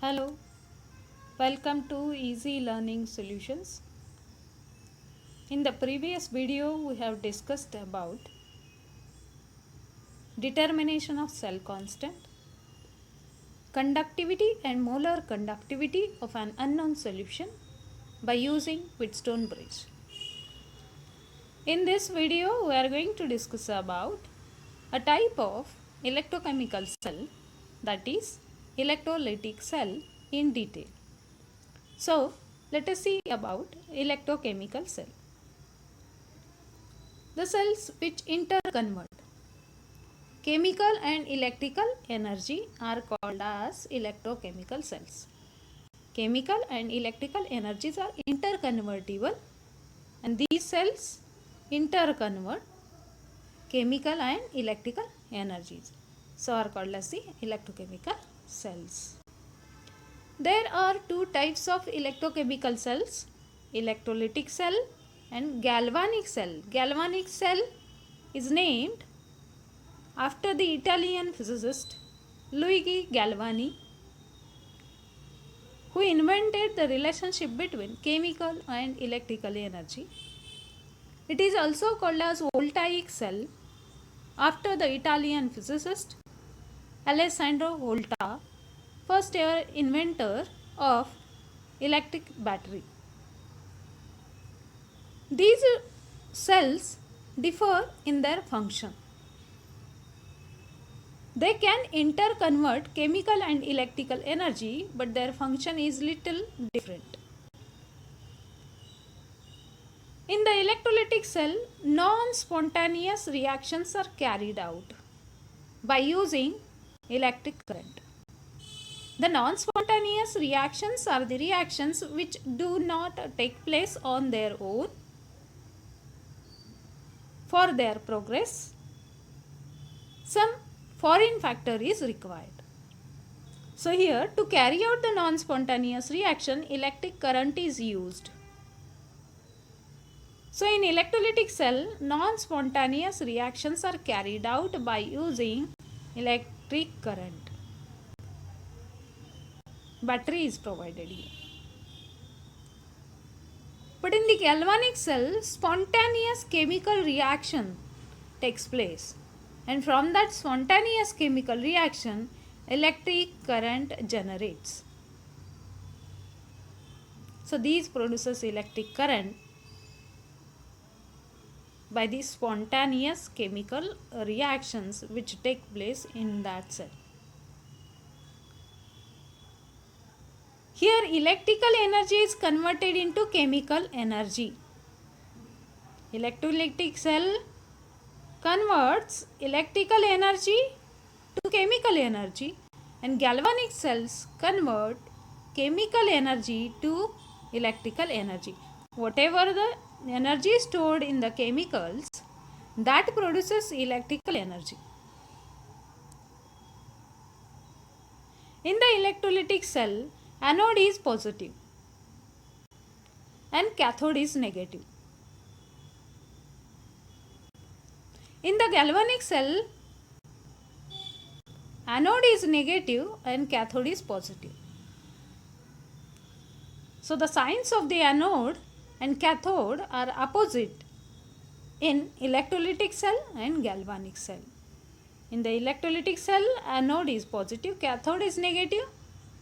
Hello, welcome to Easy Learning Solutions. In the previous video, we have discussed about determination of cell constant, conductivity and molar conductivity of an unknown solution by using Wheatstone bridge. In this video, we are going to discuss about a type of electrochemical cell, that is electrolytic cell, in detail. So, let us see about electrochemical cell. The cells which interconvert chemical and electrical energy are called as electrochemical cells. Chemical and electrical energies are interconvertible, and these cells interconvert chemical and electrical energies. So are called as the electrochemical cells. There are two types of electrochemical cells: electrolytic cell and galvanic cell. Galvanic cell is named after the Italian physicist Luigi Galvani, who invented the relationship between chemical and electrical energy. It is also called as voltaic cell after the Italian physicist Alessandro Volta, first ever inventor of electric battery. These cells differ in their function. They can interconvert chemical and electrical energy, but their function is little different. In the electrolytic cell, non-spontaneous reactions are carried out by using electric current. The non-spontaneous reactions are the reactions which do not take place on their own. For their progress, some foreign factor is required. So here, to carry out the non-spontaneous reaction, electric current is used. So in electrolytic cell, non-spontaneous reactions are carried out by using electric current. Battery is provided here. But in the galvanic cell, spontaneous chemical reaction takes place, and from that spontaneous chemical reaction, electric current generates. So these produces electric current by the spontaneous chemical reactions which take place in that cell. Here electrical energy is converted into chemical energy. Electrolytic cell converts electrical energy to chemical energy, and galvanic cells convert chemical energy to electrical energy. Whatever the energy stored in the chemicals, that produces electrical energy. In the electrolytic cell, anode is positive and cathode is negative. In the galvanic cell, anode is negative and cathode is positive. So the signs of the anode and cathode are opposite in electrolytic cell and galvanic cell. In the electrolytic cell, anode is positive, cathode is negative.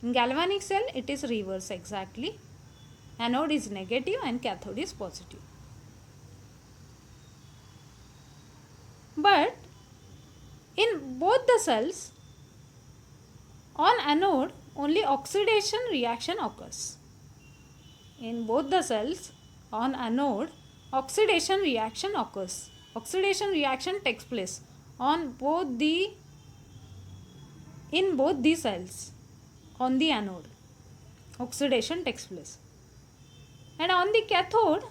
In galvanic cell, it is reverse exactly. Anode is negative and cathode is positive. But in both the cells, on anode, only oxidation reaction occurs. In both the cells, on anode, oxidation reaction occurs. Oxidation reaction takes place on both the in both the cells. On the anode, oxidation takes place, and on the cathode,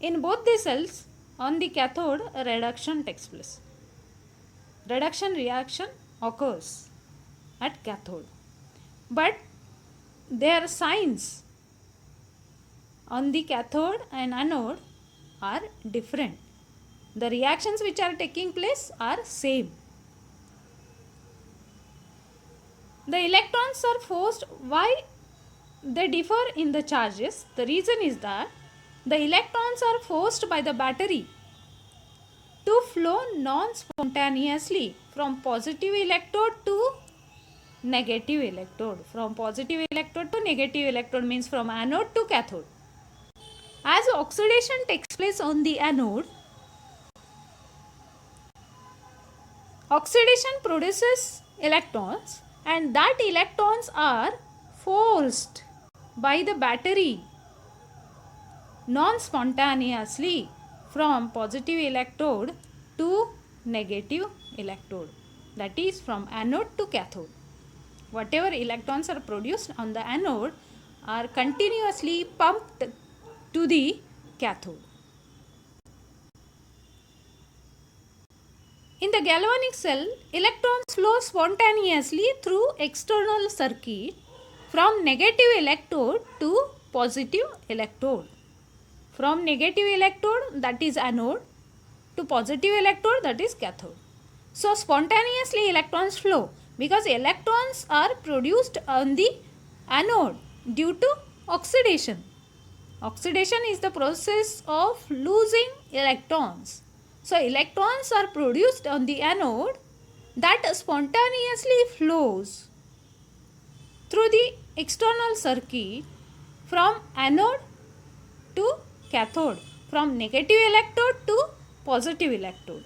in both the cells, on the cathode, a reduction takes place. Reduction reaction occurs at cathode, but their signs on the cathode and anode are different. The reactions which are taking place are same. The electrons are forced. Why they differ in the charges? The reason is that the electrons are forced by the battery to flow non-spontaneously from positive electrode to negative electrode. From positive electrode to negative electrode means from anode to cathode. As oxidation takes place on the anode, oxidation produces electrons, and that electrons are forced by the battery non-spontaneously from positive electrode to negative electrode, that is from anode to cathode. Whatever electrons are produced on the anode are continuously pumped to the cathode. In the galvanic cell, electrons flow spontaneously through external circuit from negative electrode to positive electrode. From negative electrode, that is anode, to positive electrode, that is cathode. So spontaneously electrons flow because electrons are produced on the anode due to oxidation. Oxidation is the process of losing electrons. So electrons are produced on the anode that spontaneously flows through the external circuit from anode to cathode, from negative electrode to positive electrode.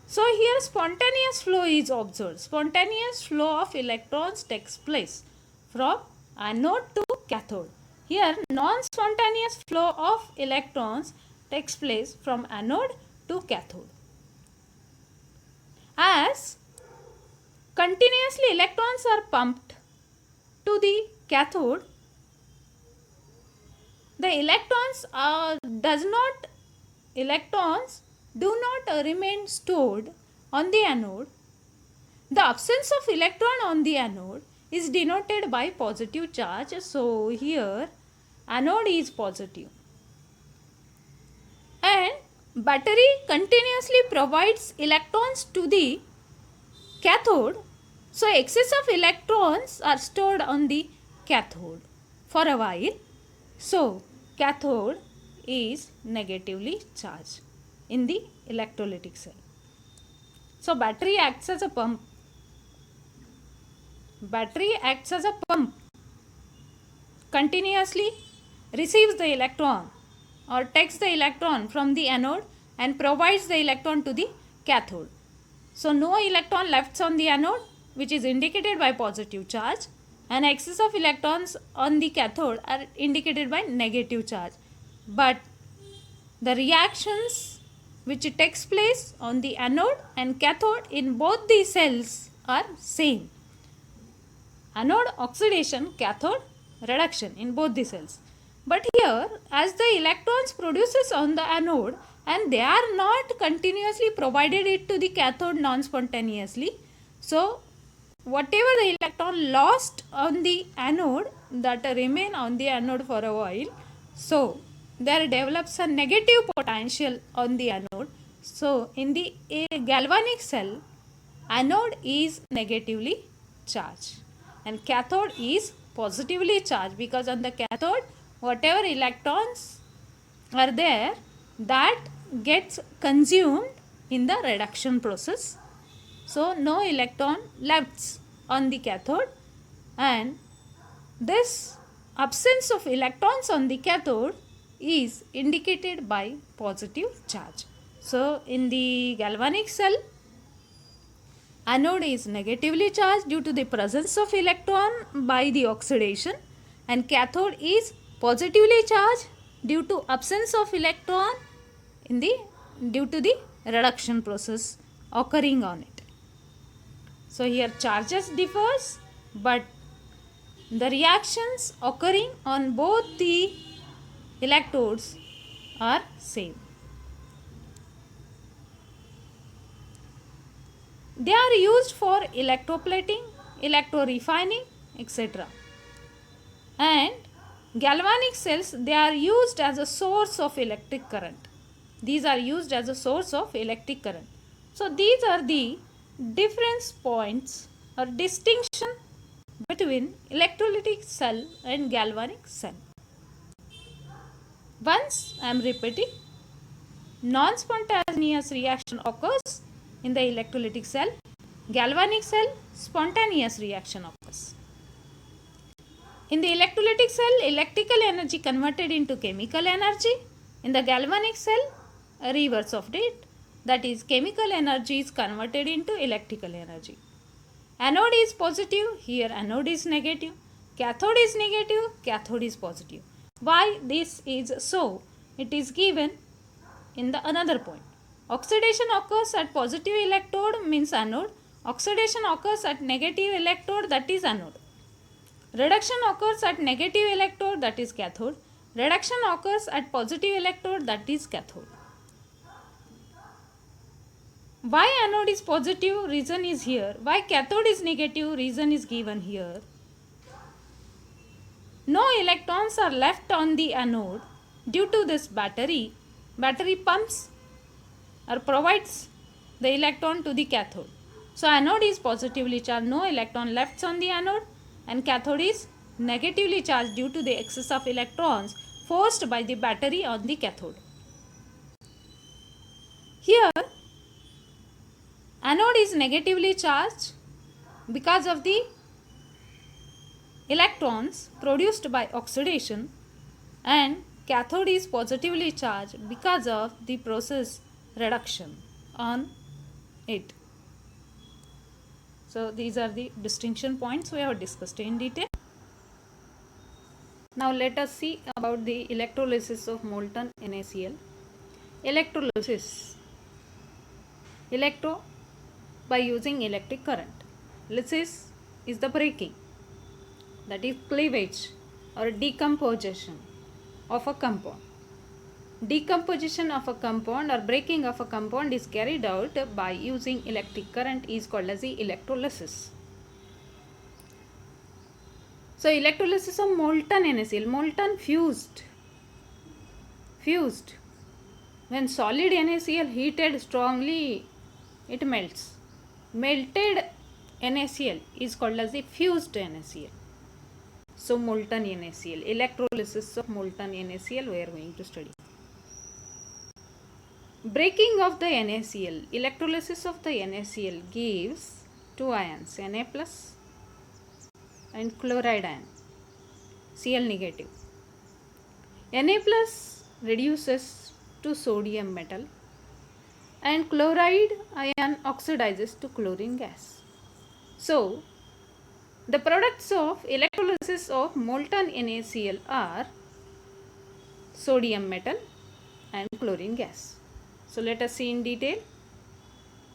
So here spontaneous flow is observed. Spontaneous flow of electrons takes place from anode to cathode. Here non-spontaneous flow of electrons takes place from anode to cathode. As continuously electrons are pumped to the cathode, the electrons do not remain stored on the anode. The absence of electron on the anode is denoted by positive charge. So here anode is positive. And battery continuously provides electrons to the cathode. So excess of electrons are stored on the cathode for a while. So cathode is negatively charged in the electrolytic cell. So battery acts as a pump. Battery acts as a pump, continuously receives the electron or takes the electron from the anode and provides the electron to the cathode. So no electron left on the anode, which is indicated by positive charge, and excess of electrons on the cathode are indicated by negative charge. But the reactions which takes place on the anode and cathode in both the cells are same. Anode oxidation, cathode reduction in both the cells. But here, as the electrons produces on the anode and they are not continuously provided it to the cathode non-spontaneously, so whatever the electron lost on the anode that remain on the anode for a while, so there develops a negative potential on the anode. So in the galvanic cell, anode is negatively charged and cathode is positively charged, because on the cathode whatever electrons are there that gets consumed in the reduction process. So no electron left on the cathode, and this absence of electrons on the cathode is indicated by positive charge. So in the galvanic cell, anode is negatively charged due to the presence of electron by the oxidation, and cathode is positively charged due to absence of electron due to the reduction process occurring on it. So here charges differs, but the reactions occurring on both the electrodes are same. They are used for electroplating, electrorefining, etc. And galvanic cells, they are used as a source of electric current. These are used as a source of electric current. So these are the difference points or distinction between electrolytic cell and galvanic cell. Once I am repeating, non-spontaneous reaction occurs in the electrolytic cell. Galvanic cell, spontaneous reaction occurs. In the electrolytic cell, electrical energy converted into chemical energy. In the galvanic cell, a reverse of it. That is, chemical energy is converted into electrical energy. Anode is positive, here anode is negative. Cathode is negative, cathode is positive. Why this is so? It is given in the another point. Oxidation occurs at positive electrode means anode. Oxidation occurs at negative electrode, that is anode. Reduction occurs at negative electrode, that is cathode. Reduction occurs at positive electrode, that is cathode. Why anode is positive? Reason is here. Why cathode is negative? Reason is given here. No electrons are left on the anode due to this battery. Battery pumps or provides the electron to the cathode. So anode is positively charged, no electron left on the anode, and cathode is negatively charged due to the excess of electrons forced by the battery on the cathode. Here anode is negatively charged because of the electrons produced by oxidation, and cathode is positively charged because of the process reduction on it. So these are the distinction points we have discussed in detail. Now let us see about the electrolysis of molten NaCl. Electrolysis. Electro by using electric current. Lysis is the breaking, that is cleavage or decomposition of a compound. Decomposition of a compound or breaking of a compound is carried out by using electric current is called as the electrolysis. So electrolysis of molten NaCl, molten fused. When solid NaCl heated strongly, it melts. Melted NaCl is called as the fused NaCl. So molten NaCl, electrolysis of molten NaCl we are going to study. Breaking of the NaCl, electrolysis of the NaCl gives two ions, Na plus and chloride ion, Cl negative. Na plus reduces to sodium metal and chloride ion oxidizes to chlorine gas. So the products of electrolysis of molten NaCl are sodium metal and chlorine gas. So let us see in detail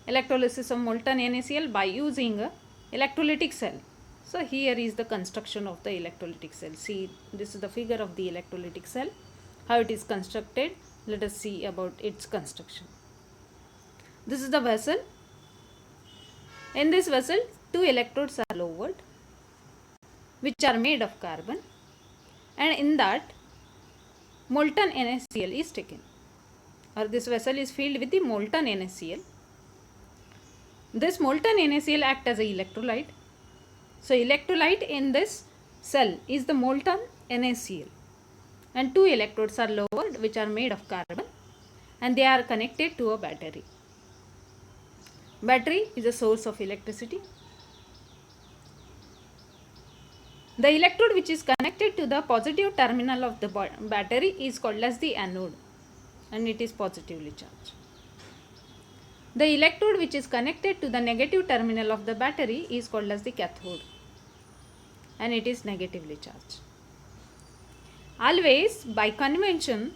electrolysis of molten NaCl by using a electrolytic cell. So here is the construction of the electrolytic cell. See, this is the figure of the electrolytic cell, how it is constructed. Let us see about its construction. This is the vessel. In this vessel, two electrodes are lowered, which are made of carbon, and in that molten NaCl is taken, or this vessel is filled with the molten NaCl. This molten NaCl acts as an electrolyte. So electrolyte in this cell is the molten NaCl, and two electrodes are lowered which are made of carbon, and they are connected to a battery. Battery is a source of electricity. The electrode which is connected to the positive terminal of the battery is called as the anode, and it is positively charged. The electrode which is connected to the negative terminal of the battery is called as the cathode, and it is negatively charged. Always by convention,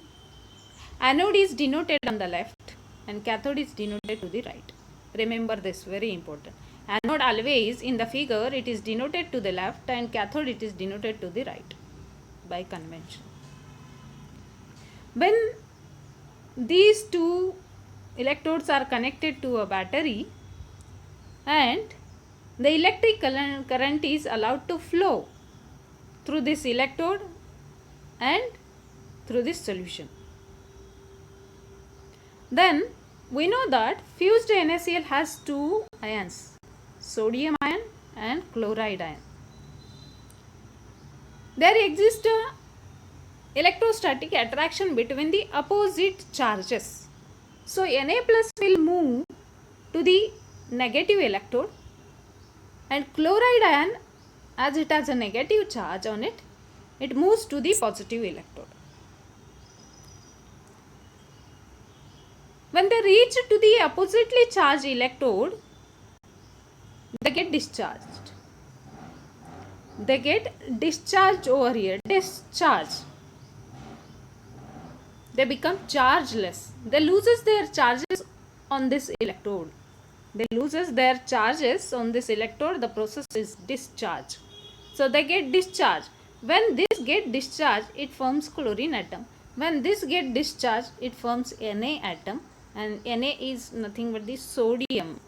anode is denoted on the left and cathode is denoted to the right. Remember this, very important. Anode always in the figure it is denoted to the left and cathode it is denoted to the right by convention. When these two electrodes are connected to a battery and the electric current is allowed to flow through this electrode and through this solution, then we know that fused NaCl has two ions, sodium ion and chloride ion. there exists a electrostatic attraction between the opposite charges. So Na plus will move to the negative electrode, and chloride ion, as it has a negative charge on it, it moves to the positive electrode. When they reach to the oppositely charged electrode, they get discharged. They get discharged over here, discharged. They become chargeless. They loses their charges on this electrode. They loses their charges on this electrode. The process is discharge. So they get discharged. When this get discharged, it forms chlorine atom. When this get discharged, it forms Na atom, and Na is nothing but the sodium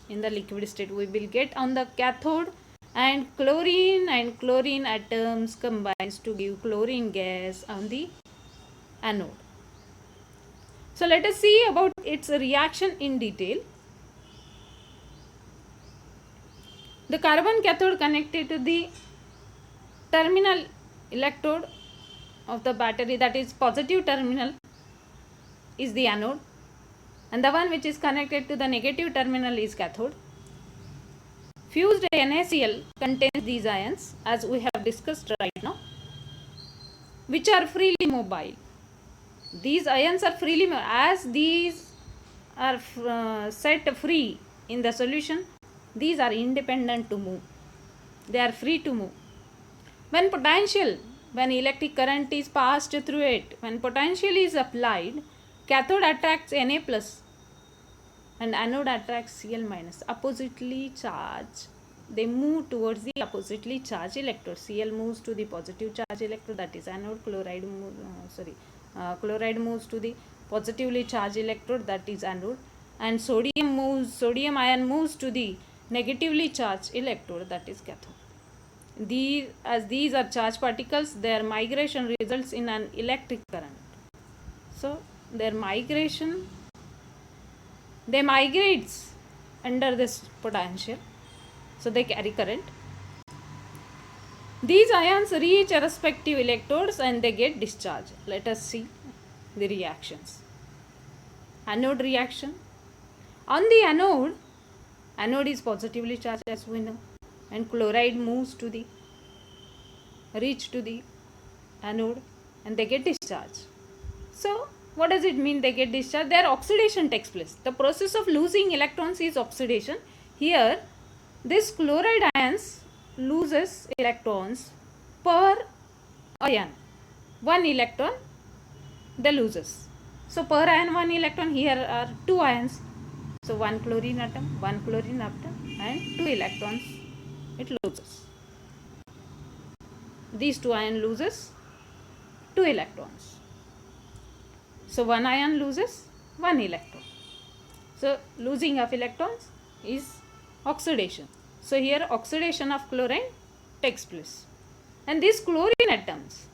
in the liquid state. We will get on the cathode, and chlorine atoms combines to give chlorine gas on the anode. So let us see about its reaction in detail. The carbon cathode connected to the terminal electrode of the battery, that is positive terminal, is the anode, and the one which is connected to the negative terminal is cathode. Fused NaCl contains these ions, as we have discussed right now, which are freely mobile. These ions are freely mobile. As these are set free in the solution, these are independent to move. They are free to move. When electric current is passed through it, when potential is applied, cathode attracts Na plus and anode attracts Cl minus, oppositely charged. They move towards the oppositely charged electrode. Cl moves to the positive charge electrode, that is anode. Chloride moves to the positively charged electrode, that is anode, and sodium ion moves to the negatively charged electrode, that is cathode. These are charged particles, their migration results in an electric current. So they migrates under this potential, so they carry current. These ions reach respective electrodes and they get discharged. Let us see the reactions. Anode reaction. On the anode is positively charged, as we know, and chloride moves to the reach to the anode and they get discharged. So what does it mean they get discharged? Their oxidation takes place. The process of losing electrons is oxidation. Here this chloride ions loses electrons per ion. 1 electron they loses. So per ion 1 electron, here are 2 ions. So 1 chlorine atom and 2 electrons it loses. These 2 ion loses 2 electrons. So 1 ion loses 1 electron. So losing of electrons is oxidation. So here oxidation of chlorine takes place. And these chlorine atoms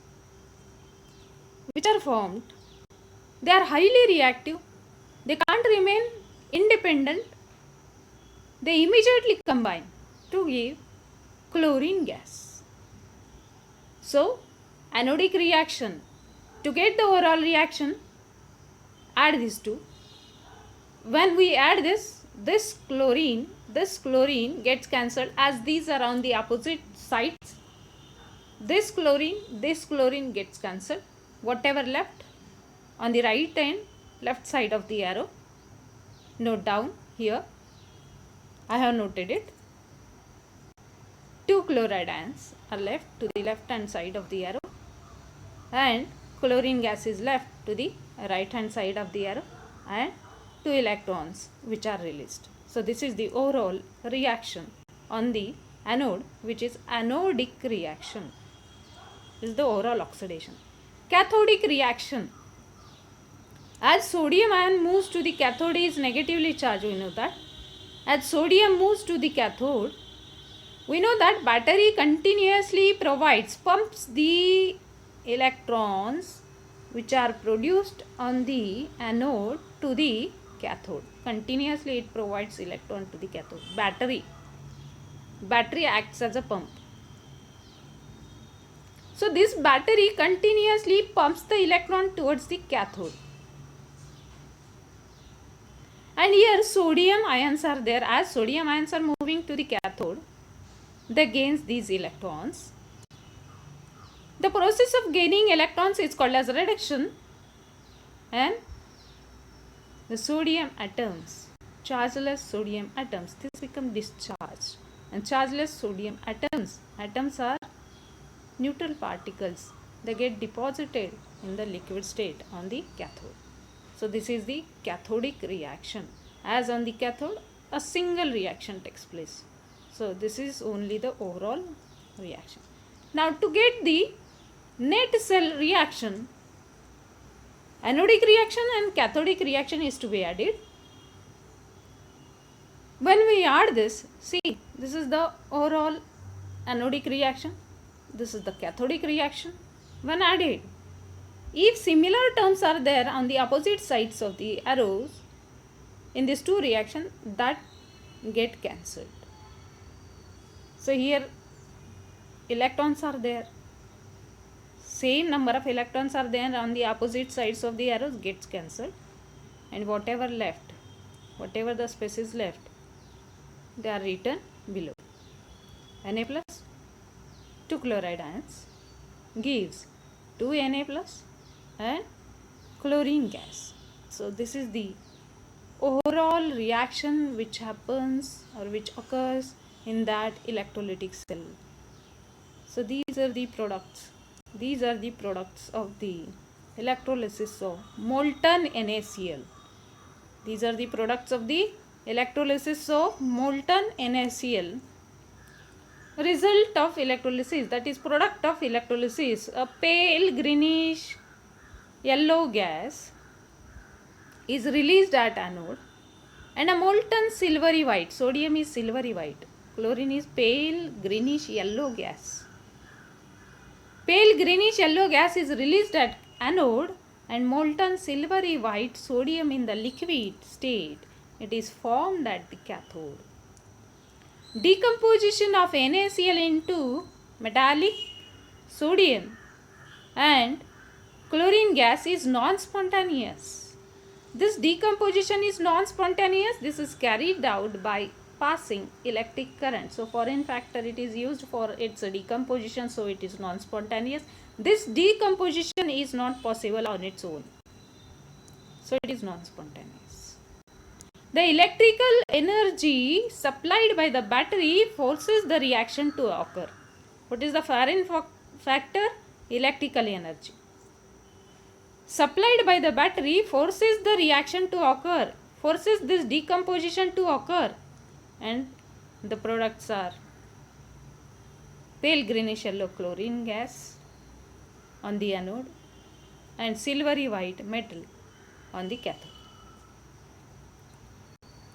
which are formed, they are highly reactive. They can't remain independent. They immediately combine to give chlorine gas. So anodic reaction, to get the overall reaction, add these two. When we add this chlorine gets cancelled, as these are on the opposite sides. This chlorine gets cancelled. Whatever left on the right and left side of the arrow, note down here. I have noted it. 2 chloride ions are left to the left hand side of the arrow, and chlorine gas is left to the right hand side of the arrow, and 2 electrons which are released. So this is the overall reaction on the anode, which is anodic reaction. This is the overall oxidation. Cathodic reaction. As sodium ion moves to the cathode is negatively charged, we know that. As sodium moves to the cathode, we know that battery continuously pumps the electrons which are produced on the anode to the cathode. Continuously it provides electron to the cathode. Battery acts as a pump. So this battery continuously pumps the electron towards the cathode. And here sodium ions are there. As sodium ions are moving to the cathode, they gain these electrons. The process of gaining electrons is called as reduction, and the sodium atoms, chargeless sodium atoms, this become discharged. And chargeless sodium atoms are neutral particles. They get deposited in the liquid state on the cathode. So this is the cathodic reaction. As on the cathode, a single reaction takes place. So this is only the overall reaction. Now to get the net cell reaction, anodic reaction and cathodic reaction is to be added. When we add this, see, this is the overall anodic reaction, this is the cathodic reaction. When added, if similar terms are there on the opposite sides of the arrows in these two reactions, that get cancelled. So here electrons are there, same number of electrons are there on the opposite sides of the arrows, gets cancelled, and whatever left, whatever the space is left, they are written below. Na plus 2 chloride ions gives 2 Na plus and chlorine gas. So this is the overall reaction which happens or which occurs in that electrolytic cell. So these are the products. These are the products of the electrolysis of molten NaCl. These are the products of the electrolysis of molten NaCl. Result of electrolysis, that is product of electrolysis, a pale greenish yellow gas is released at anode, and a molten silvery white, sodium is silvery white, chlorine is pale greenish yellow gas. Pale greenish yellow gas is released at anode, and molten silvery white sodium in the liquid state, it is formed at the cathode. Decomposition of NaCl into metallic sodium and chlorine gas is non-spontaneous. This decomposition is non-spontaneous. This is carried out by passing electric current. So foreign factor it is used for its decomposition, so it is non-spontaneous. This decomposition is not possible on its own, so it is non-spontaneous. The electrical energy supplied by the battery forces the reaction to occur. What is the foreign factor? Electrical energy supplied by the battery forces the reaction to occur, forces this decomposition to occur, and the products are pale greenish yellow chlorine gas on the anode and silvery white metal on the cathode.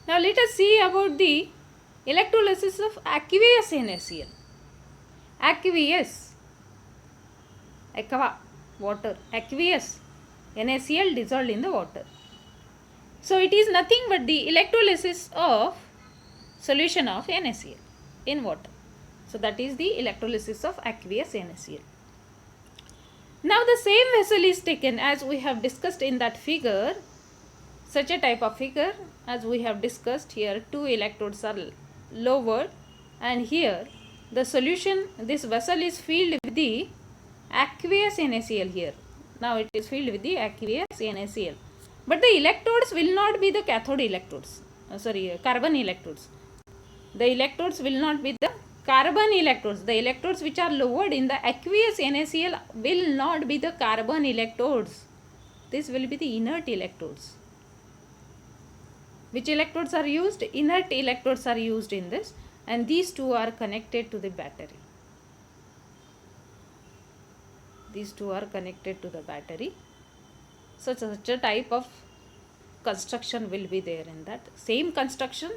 Now let us see about the electrolysis of aqueous NaCl. Aqueous, aqua, water, aqueous NaCl dissolved in the water. So it is nothing but the electrolysis of solution of NaCl in water. So that is the electrolysis of aqueous NaCl. Now the same vessel is taken as we have discussed in that figure. Such a type of figure as we have discussed here, two electrodes are lowered, and here the solution, this vessel is filled with the aqueous NaCl here. Now it is filled with the aqueous NaCl. But the electrodes will not be the cathode electrodes. Carbon electrodes. The electrodes will not be the carbon electrodes. The electrodes which are lowered in the aqueous NaCl will not be the carbon electrodes. This will be the inert electrodes. Which electrodes are used? Inert electrodes are used in this, and these two are connected to the battery. These two are connected to the battery. So such a type of construction will be there in that. Same construction,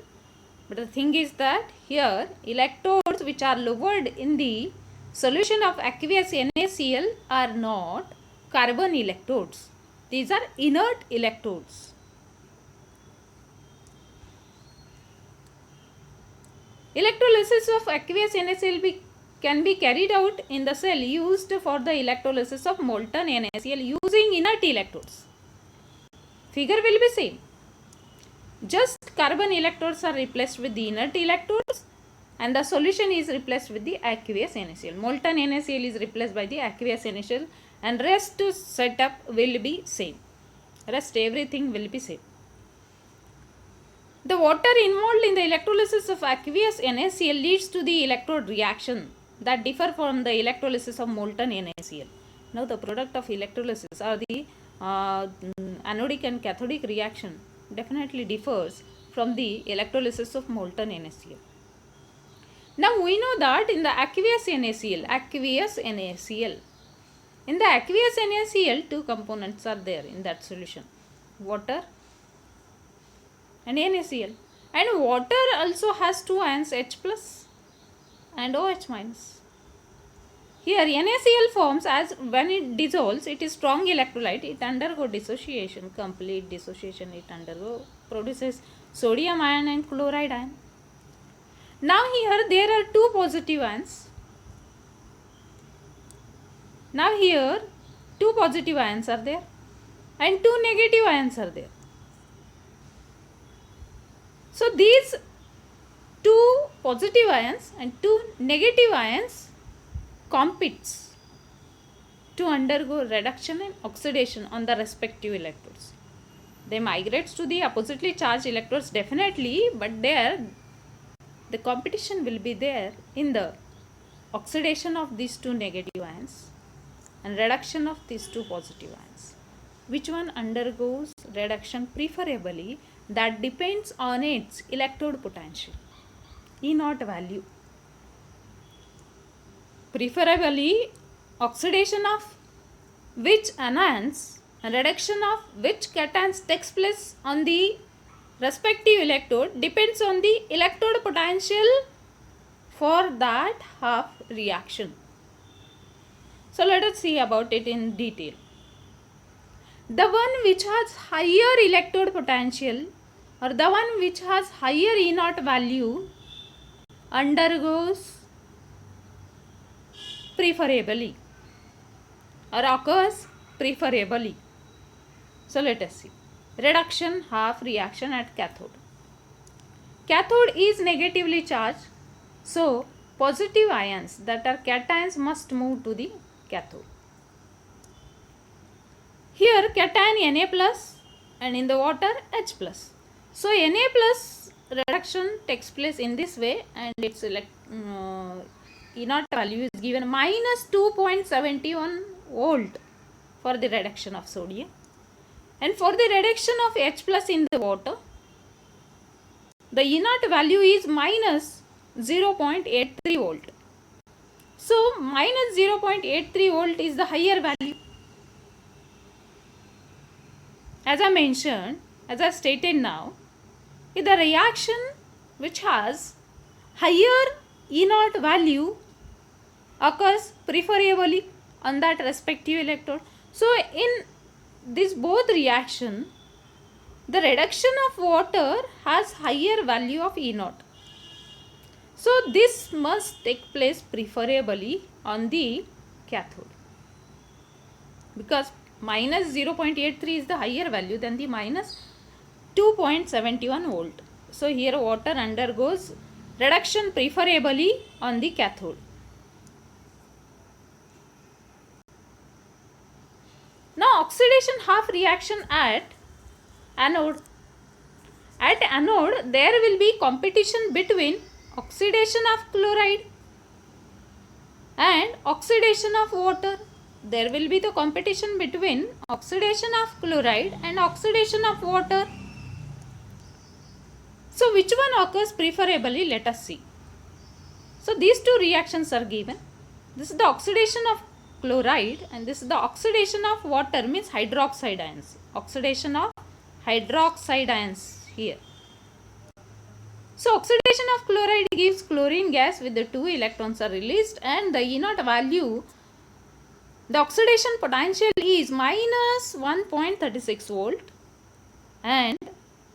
but the thing is that here electrodes which are lowered in the solution of aqueous NaCl are not carbon electrodes. These are inert electrodes. Electrolysis of aqueous NaCl can be carried out in the cell used for the electrolysis of molten NaCl using inert electrodes. Figure will be same. Just carbon electrodes are replaced with the inert electrodes and the solution is replaced with the aqueous NaCl. Molten NaCl is replaced by the aqueous NaCl and rest setup will be same. Rest everything will be same. The water involved in the electrolysis of aqueous NaCl leads to the electrode reaction that differ from the electrolysis of molten NaCl. Now the product of electrolysis or the anodic and cathodic reaction definitely differs from the electrolysis of molten NaCl. Now we know that in the aqueous NaCl, in the aqueous NaCl, two components are there in that solution, water and NaCl. And water also has two ions, H plus and OH minus. Here NaCl forms as when it dissolves, it is strong electrolyte, it undergo dissociation, complete dissociation it produces sodium ion and chloride ion. Now here there are two positive ions. Now here two positive ions are there and two negative ions are there. So these two positive ions and two negative ions competes to undergo reduction and oxidation on the respective electrodes. They migrates to the oppositely charged electrodes definitely, but there the competition will be there in the oxidation of these two negative ions and reduction of these two positive ions. Which one undergoes reduction preferably? That depends on its electrode potential, E naught value. Preferably oxidation of which anions and reduction of which cations takes place on the respective electrode depends on the electrode potential for that half reaction. So let us see about it in detail. The one which has higher electrode potential or the one which has higher E naught value undergoes preferably or occurs preferably. So let us see. Reduction half reaction at cathode. Cathode is negatively charged, so positive ions that are cations must move to the cathode. Here cation Na plus and in the water H plus. So Na plus reduction takes place in this way and its E naught value is given minus 2.71 volt for the reduction of sodium. And for the reduction of H plus in the water, the E naught value is minus 0.83 volt. So minus 0.83 volt is the higher value. As I mentioned, as I stated now, the reaction which has higher E naught value occurs preferably on that respective electrode. So in this both reaction, the reduction of water has higher value of E naught. So this must take place preferably on the cathode, because minus 0.83 is the higher value than the minus 2.71 volt. So here water undergoes reduction preferably on the cathode. Now oxidation half reaction at anode. At anode there will be competition between oxidation of chloride and oxidation of water. There will be the competition between oxidation of chloride and oxidation of water. So which one occurs preferably? Let us see. So these two reactions are given. This is the oxidation of chloride and this is the oxidation of water, means hydroxide ions. Oxidation of hydroxide ions here. So oxidation of chloride gives chlorine gas with the 2 electrons are released and the E naught value, the oxidation potential is minus 1.36 volt, and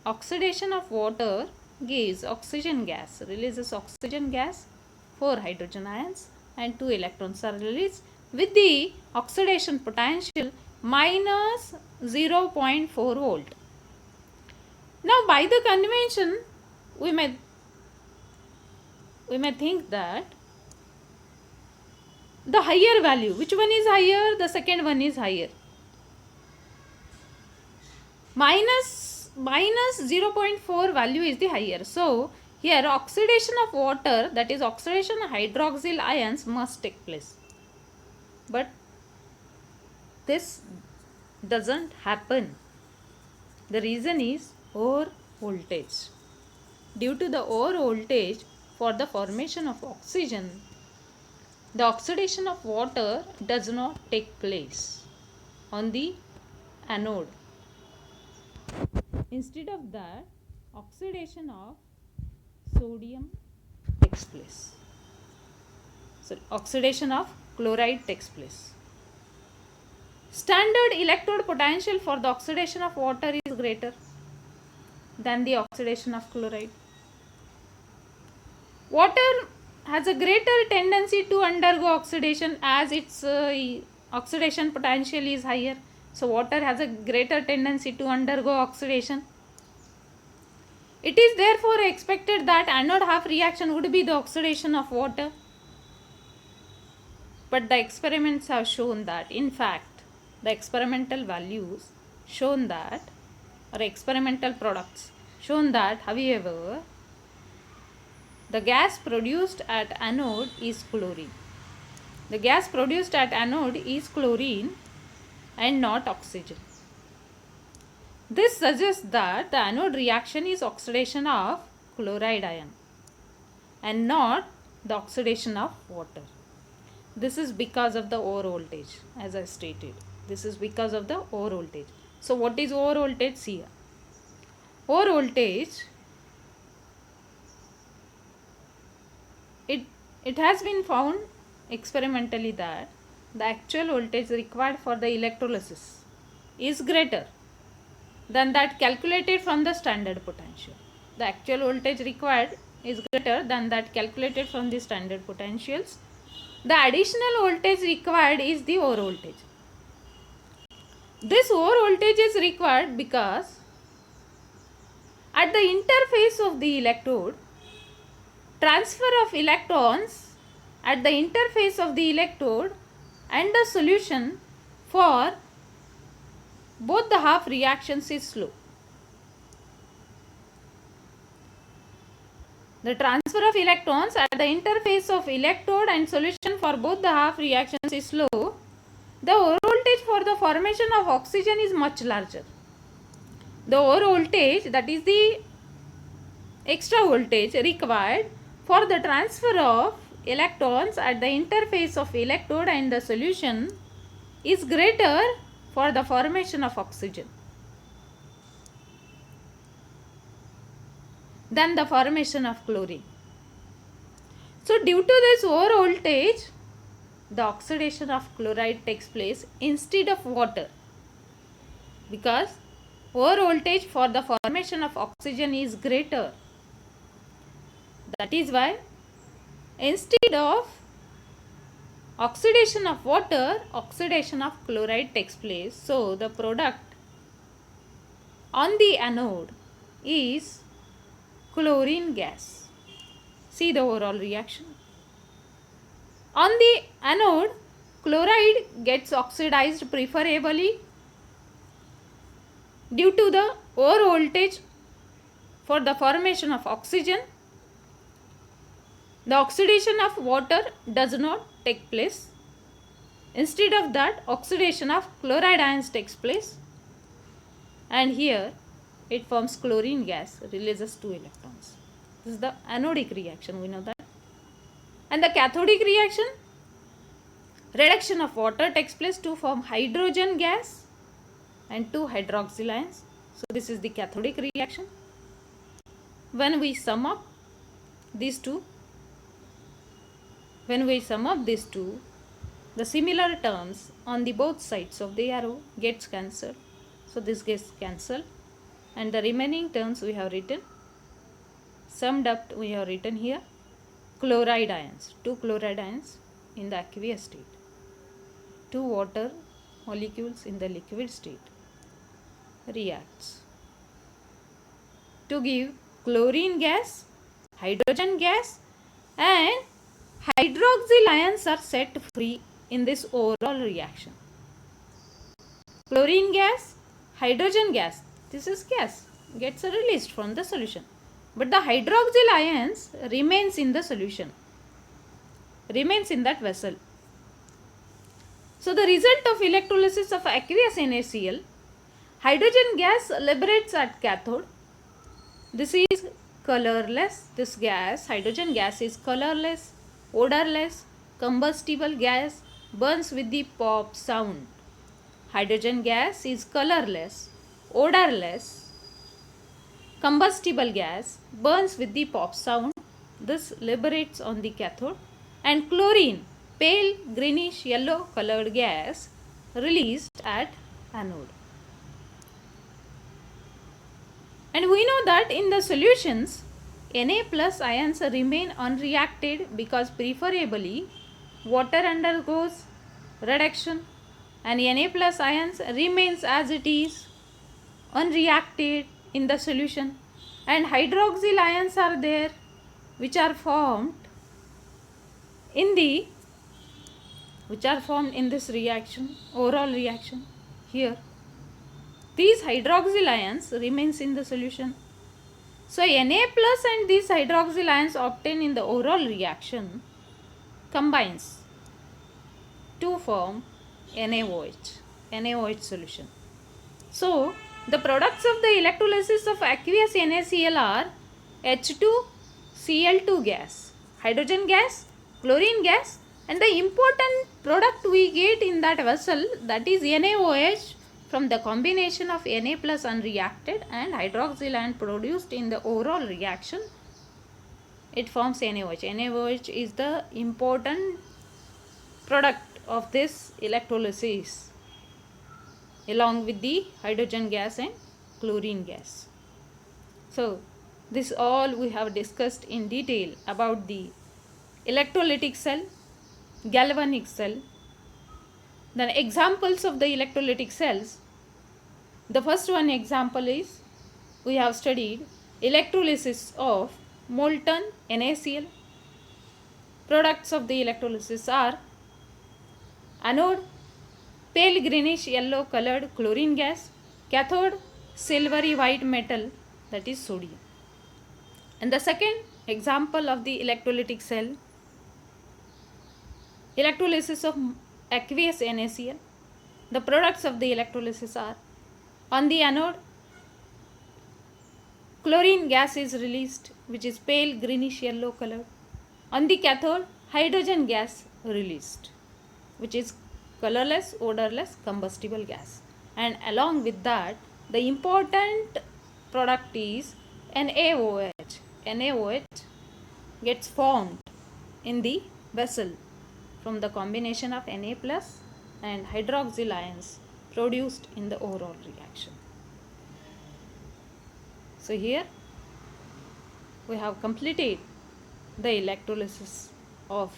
oxidation of water gives oxygen gas, releases oxygen gas, 4 hydrogen ions and 2 electrons are released with the oxidation potential minus 0.4 volt. Now by the convention we may think that the higher value, which one is higher? The second one is higher. Minus 0.4 value is the higher. So here oxidation of water, that is oxidation of hydroxyl ions, must take place. But this doesn't happen. The reason is over voltage. Due to the over voltage, for the formation of oxygen, the oxidation of water does not take place on the anode. Instead of that, oxidation of sodium takes place. So oxidation of chloride takes place. Standard electrode potential for the oxidation of water is greater than the oxidation of chloride. Water has a greater tendency to undergo oxidation as its oxidation potential is higher. So water has a greater tendency to undergo oxidation. It is therefore expected that anode half reaction would be the oxidation of water. But the experiments have shown that, in fact, the experimental values shown that, or experimental products shown that, however, the gas produced at anode is chlorine. The gas produced at anode is chlorine and not oxygen. This suggests that the anode reaction is oxidation of chloride ion and not the oxidation of water. This is because of the over voltage, as I stated. This is because of the over voltage. So what is over voltage? See here. Over voltage, it has been found experimentally that the actual voltage required for the electrolysis is greater than that calculated from the standard potential. The actual voltage required is greater than that calculated from the standard potentials. The additional voltage required is the over voltage. This over voltage is required because at the interface of the electrode, transfer of electrons at the interface of the electrode and the solution for both the half reactions is slow. The transfer of electrons at the interface of electrode and solution for both the half reactions is slow. The over voltage for the formation of oxygen is much larger. The over voltage, that is the extra voltage required for the transfer of electrons at the interface of electrode and the solution, is greater for the formation of oxygen than the formation of chlorine. So due to this over voltage, the oxidation of chloride takes place instead of water, because over voltage for the formation of oxygen is greater. That is why instead of oxidation of water, oxidation of chloride takes place. So the product on the anode is chlorine gas. See the overall reaction. On the anode, chloride gets oxidized preferably due to the over voltage for the formation of oxygen. The oxidation of water does not take place. Instead of that, oxidation of chloride ions takes place, and here it forms chlorine gas, releases 2 electrons. This is the anodic reaction, we know that. And the cathodic reaction, reduction of water takes place to form hydrogen gas and 2 hydroxyl ions. So this is the cathodic reaction. When we sum up these two, the similar terms on the both sides of the arrow gets cancelled. So this gets cancelled, and the remaining terms we have written, summed up we have written here, chloride ions, 2 chloride ions in the aqueous state, 2 water molecules in the liquid state reacts to give chlorine gas, hydrogen gas, and hydroxyl ions are set free in this overall reaction. Chlorine gas, hydrogen gas, this is gas, gets released from the solution, but the hydroxyl ions remains in the solution, remains in that vessel. So the result of electrolysis of aqueous NaCl, hydrogen gas liberates at cathode. This is colorless. This gas, hydrogen gas, is colorless, odorless, combustible gas, burns with the pop sound. Hydrogen gas is colorless, odorless, combustible gas, burns with the pop sound. This liberates on the cathode. And chlorine, pale greenish yellow colored gas, released at anode. And we know that in the solutions, Na plus ions remain unreacted because preferably water undergoes reduction and Na plus ions remains as it is unreacted in the solution, and hydroxyl ions are there which are formed in this reaction, overall reaction. Here these hydroxyl ions remains in the solution. So Na plus and these hydroxyl ions obtained in the overall reaction combines to form NaOH solution. So the products of the electrolysis of aqueous NaCl are H2Cl2 gas, hydrogen gas, chlorine gas, and the important product we get in that vessel, that is NaOH, from the combination of Na plus unreacted and hydroxyl ion produced in the overall reaction. It forms NaOH. NaOH is the important product of this electrolysis along with the hydrogen gas and chlorine gas. So this all we have discussed in detail about the electrolytic cell, galvanic cell. Then examples of the electrolytic cells. The first one example is, we have studied electrolysis of molten NaCl. Products of the electrolysis are anode, pale greenish yellow colored chlorine gas, cathode, silvery white metal, that is sodium. And the second example of the electrolytic cell, electrolysis of aqueous NaCl. The products of the electrolysis are, on the anode, chlorine gas is released, which is pale greenish yellow color. On the cathode, hydrogen gas released, which is colorless, odorless, combustible gas. And along with that, the important product is NaOH. NaOH gets formed in the vessel from the combination of Na plus and hydroxyl ions produced in the overall reaction. So here we have completed the electrolysis of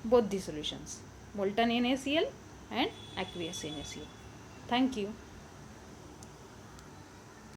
both the solutions, molten NaCl and aqueous NaCl. Thank you.